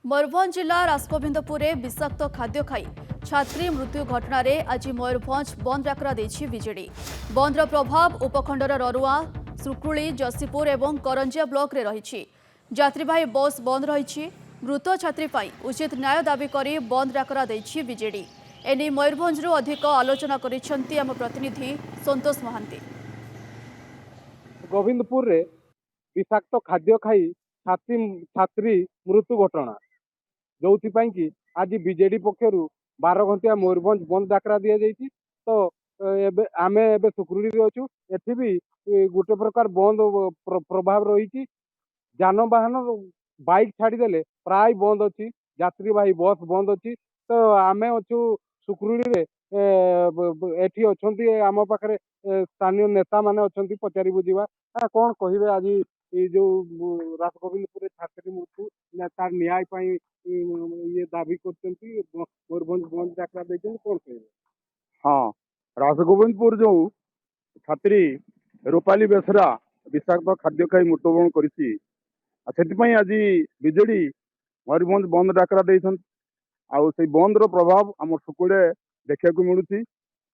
मयूरभंज जिला राजगोविंदपुर विषाक्त खाद्य खाई छात्री मृत्यु घटना आज मयूरभंज बंद डाकरा देछि बीजेडी। बंदर प्रभाव उपखंडर ररुआ सुकुली जसीपुर और करंजिया ब्लॉक रे रही। यात्रीवाही बस बंद रही। मृत छात्री पाई उचित न्याय दाबी करी बंद डाकरा देछि बीजेडी। एने मयूरभंजरू अधिक आलोचना करिसेंती आम प्रतिनिधि संतोष महांती। गोविंदपुर रे विषाक्त खाद्य खाई छात्री मृत्यु घटना जो कि आज बीजेडी पक्षर 12 घंटिया मयूरभंज बंद डाकरा दि जाइए। तो आम ए सुक्रुरी अच्छु एठी भी गोटे प्रकार बंद प्रभाव रही। जानवाहन बाइक छाड़देले प्राय बंद अच्छी, यात्रीवाही बस बंद अच्छी। तो आम अच्छु सुक्रुरी एठी अच्छी आम पाखे स्थानीय नेता माने अच्छी पचारि बुझा कौन कहे आज ये जो राजगोविंदपुर छात्री मृत्यु तार न्याय ये दाबी कर मयूरभंज बंद डाकरा कौन कहे? हाँ, राजगोविंदपुर जो छात्री रूपाली बेसरा विषाक्त खाद्य खाई मृत्युवरण कर आज बीजेडी मयूरभंज बंद डाकरा से बंद रो प्रभाव आम सुकुड़े देखा मिलूँ।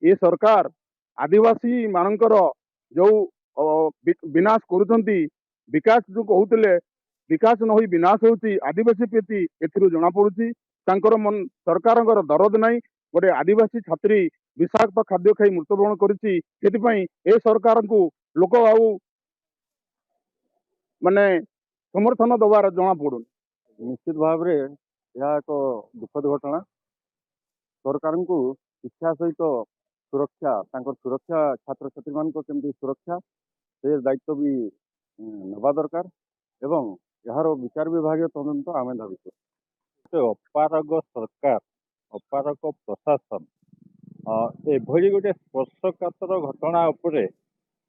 ये सरकार आदिवासी मानकर जो विनाश करुँच विकास जो कहते विकास न हो विनाश होती आदिवासी प्रति जना पड़ी मन सरकार दरद नाई। गोटे आदिवासी छात्री विषाक्त खाद्य खाई मृत्युवरण कर सरकार को लोक आउ माने समर्थन दबार जना पड़ू। निश्चित भाव में यह एक दुखद घटना। सरकार को शिक्षा सहित सुरक्षा सुरक्षा छात्र छात्री मान केमती सुरक्षा से दायित्व भी नवा दरकार एवं यार विचार विभाग तदंत आम दाबी। अपारग सरकार अपारग प्रशासन एभली गोटे स्पर्शकातर घटना उपरे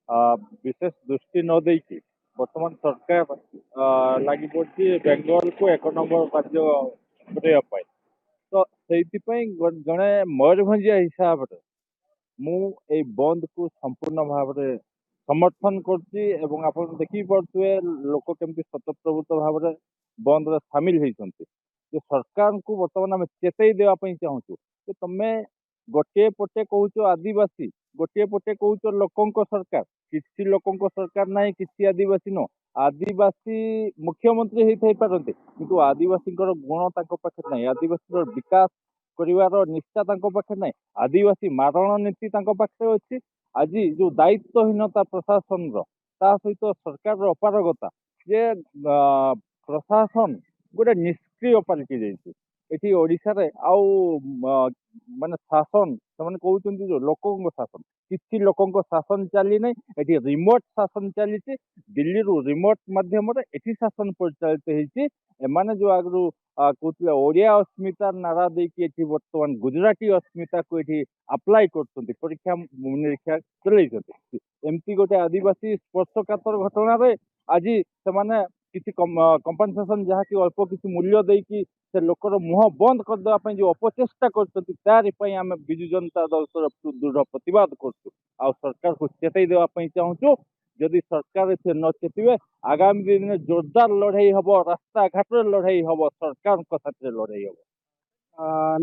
विशेष दृष्टि न देकी वर्तमान सरकार लगी पड़ी बेंगल को 1 नंबर राज्य करने। तो से जड़े मयूरभंजिया हिसाब से मुझे बंद को संपूर्ण भाव में समर्थन कर देखी पारे लोक केमती स्वतःप्रवृत्त भाव में बंद सामिल होती। सरकार को बर्तमान आम चेतई देवाई चाहूँ कि तुम गोटे पटे कौच आदिवासी गोटे पटे कौच लोकों सरकार किसी लोकों सरकार ना कि आदिवासी न आदिवासी मुख्यमंत्री होते पारते किंतु आदिवासी गुण पाखे ना आदिवासी विकास कर निष्ठा पाखे ना आदिवासी मारण नीति पाखे अच्छी। आज जो दायित्वहीनता प्रशासन सहित सरकार अपारगता जे प्रशासन गोटे निष्क्रिय पलटि जाइए ओडिशा रे आउ माने शासन से कहते जो लोकों शासन किसी लोकों शासन चली ना ये रिमोट शासन चली। दिल्ली रु रिमोट माध्यम शासन परिचालित होने जो आगु कहते ओडिया अस्मिता नारा देकी बर्तमान गुजराती अस्मिता को ये अप्लाई कर परीक्षा निरीक्षा चलते एमती गोटे आदिवासी स्पर्शकातर घटना आज से किसी कंपनसेसन जहाँकि अल्प किसी मूल्य देकी से लोकर मुह बंद करदेवाई जो अपचेषा कर आम विजु जनता दल तरफ दृढ़ प्रतिवाद कर सरकार को चेतई देवाई चाहूँ। जदि सरकार से न चेतिबे आगामी दिन में जोरदार लड़ाई हम रास्ता घाट लड़ाई हम सरकार साथ लड़ाई हम।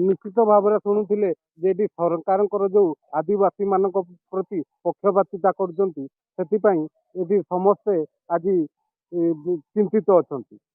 निश्चित भाव में शुणुले जे सरकार जो आदिवासी मान प्रति पक्षपातिता कर समस्ते आज चिंतित अच्छा।